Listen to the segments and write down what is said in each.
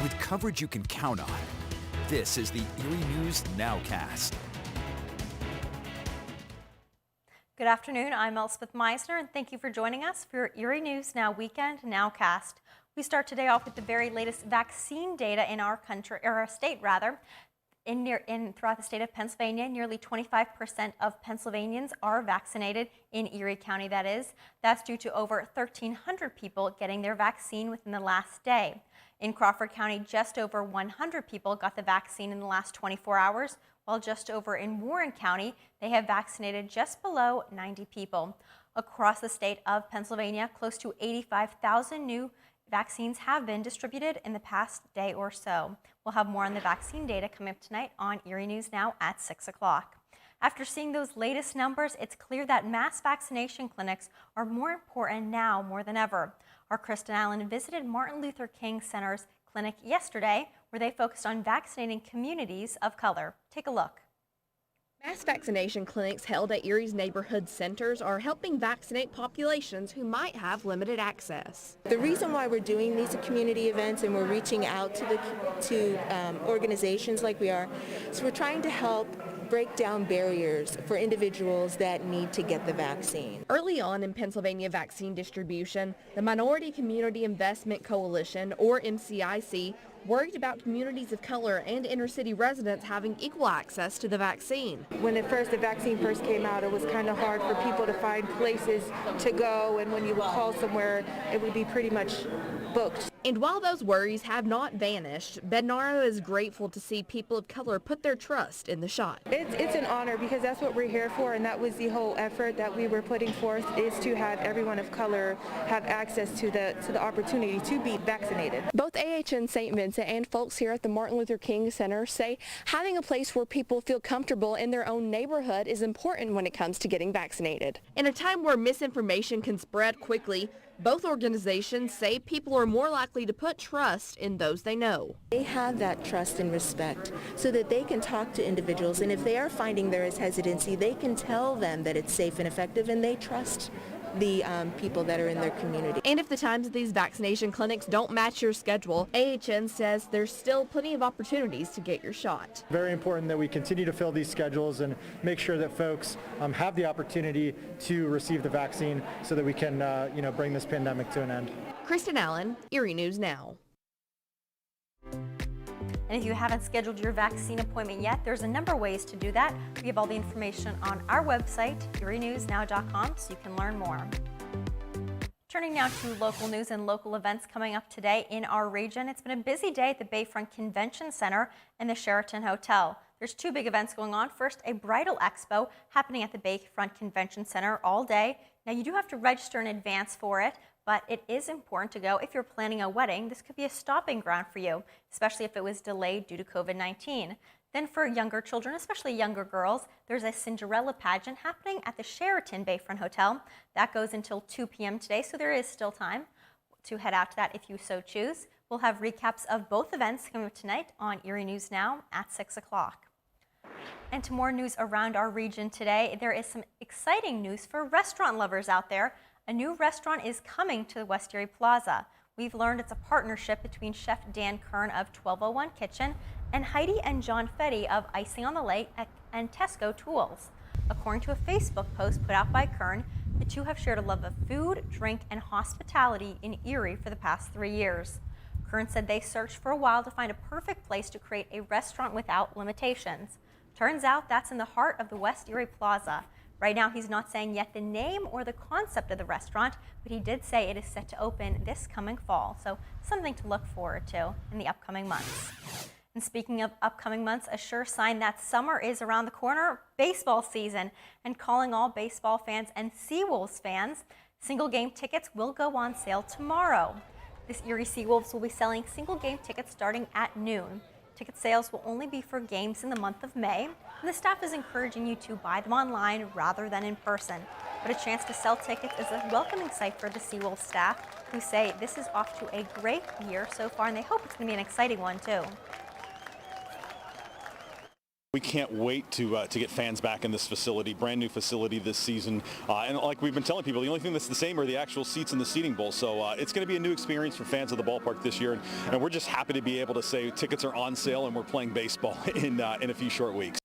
with coverage you can count on. This is the Eerie News NOWCAST. Good afternoon, I'm Elspeth Meisner, and thank you for joining us for your Eerie News Now Weekend NOWCAST. We start today off with the very latest vaccine data in our country, or our state rather. Throughout the state of Pennsylvania, nearly 25% of Pennsylvanians are vaccinated in Erie County, that is. That's due to over 1,300 people getting their vaccine within the last day. In Crawford County, just over 100 people got the vaccine in the last 24 hours, while just over in Warren County, they have vaccinated just below 90 people. Across the state of Pennsylvania, close to 85,000 new vaccines have been distributed in the past day or so. We'll have more on the vaccine data coming up tonight on Eerie News Now at 6 o'clock. After seeing those latest numbers, it's clear that mass vaccination clinics are more important now more than ever. Our Kristen Allen visited Martin Luther King Center's clinic yesterday, where they focused on vaccinating communities of color. Take a look. Mass vaccination clinics held at Erie's neighborhood centers are helping vaccinate populations who might have limited access. The reason why we're doing these community events and we're reaching out to organizations like we are, is we're trying to help break down barriers for individuals that need to get the vaccine. Early on in Pennsylvania vaccine distribution, the Minority Community Investment Coalition, or MCIC, worried about communities of color and inner-city residents having equal access to the vaccine. When the vaccine first came out, it was kind of hard for people to find places to go, and when you would call somewhere, it would be pretty much booked. And while those worries have not vanished, Bednaro is grateful to see people of color put their trust in the shot. It's an honor because that's what we're here for, and that was the whole effort that we were putting forth, is to have everyone of color have access to the opportunity to be vaccinated. Both AHN St. Vincent and folks here at the Martin Luther King Center say having a place where people feel comfortable in their own neighborhood is important when it comes to getting vaccinated. In a time where misinformation can spread quickly, both organizations say people are more likely to put trust in those they know. They have that trust and respect so that they can talk to individuals, and if they are finding there is hesitancy, they can tell them that it's safe and effective, and they trust the people that are in their community. And if the times of these vaccination clinics don't match your schedule, AHN says there's still plenty of opportunities to get your shot. Very important that we continue to fill these schedules and make sure that folks have the opportunity to receive the vaccine so that we can bring this pandemic to an end. Kristen Allen, Eerie News Now. And if you haven't scheduled your vaccine appointment yet, there's a number of ways to do that. We have all the information on our website, eerienewsnow.com, so you can learn more. Turning now to local news and local events coming up today in our region. It's been a busy day at the Bayfront Convention Center and the Sheraton Hotel. There's two big events going on. First, a bridal expo happening at the Bayfront Convention Center all day. Now, you do have to register in advance for it, but it is important to go if you're planning a wedding. This could be a stopping ground for you, especially if it was delayed due to COVID-19. Then for younger children, especially younger girls, there's a Cinderella pageant happening at the Sheraton Bayfront Hotel. That goes until 2 p.m. today, so there is still time to head out to that if you so choose. We'll have recaps of both events coming up tonight on Eerie News Now at 6 o'clock. And to more news around our region today, there is some exciting news for restaurant lovers out there. A new restaurant is coming to the West Erie Plaza. We've learned it's a partnership between Chef Dan Kern of 1201 Kitchen and Heidi and John Fetty of Icing on the Lake and Tesco Tools. According to a Facebook post put out by Kern, the two have shared a love of food, drink, and hospitality in Erie for the past 3 years. Kern said they searched for a while to find a perfect place to create a restaurant without limitations. Turns out that's in the heart of the West Erie Plaza. Right now, he's not saying yet the name or the concept of the restaurant, but he did say it is set to open this coming fall, so something to look forward to in the upcoming months. And speaking of upcoming months, a sure sign that summer is around the corner, baseball season. And calling all baseball fans and Seawolves fans, single game tickets will go on sale tomorrow. This Erie Seawolves will be selling single game tickets starting at noon. Ticket sales will only be for games in the month of May, and the staff is encouraging you to buy them online rather than in person. But a chance to sell tickets is a welcoming sight for the Seawolves staff, who say this is off to a great year so far, and they hope it's going to be an exciting one too. We can't wait to get fans back in this facility, brand new facility this season. And like we've been telling people, the only thing that's the same are the actual seats in the seating bowl. So it's going to be a new experience for fans of the ballpark this year. And we're just happy to be able to say tickets are on sale and we're playing baseball in a few short weeks.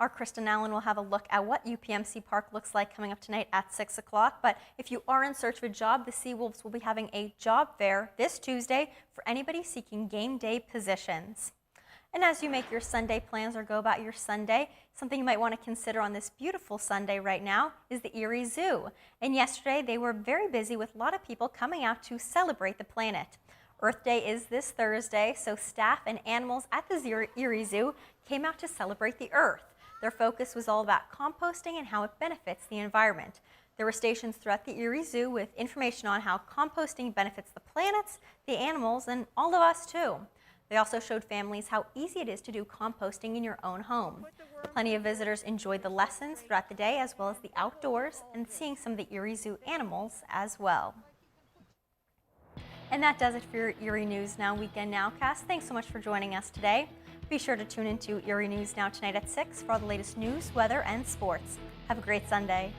Our Kristen Allen will have a look at what UPMC Park looks like coming up tonight at 6 o'clock. But if you are in search of a job, the Seawolves will be having a job fair this Tuesday for anybody seeking game day positions. And as you make your Sunday plans or go about your Sunday, something you might want to consider on this beautiful Sunday right now is the Eerie Zoo. And yesterday they were very busy with a lot of people coming out to celebrate the planet. Earth Day is this Thursday, so staff and animals at the Eerie Zoo came out to celebrate the Earth. Their focus was all about composting and how it benefits the environment. There were stations throughout the Eerie Zoo with information on how composting benefits the planets, the animals, and all of us too. They also showed families how easy it is to do composting in your own home. Plenty of visitors enjoyed the lessons throughout the day as well as the outdoors and seeing some of the Eerie Zoo animals as well. And that does it for your Eerie News Now Weekend Nowcast. Thanks so much for joining us today. Be sure to tune into Eerie News Now tonight at 6 for all the latest news, weather, and sports. Have a great Sunday.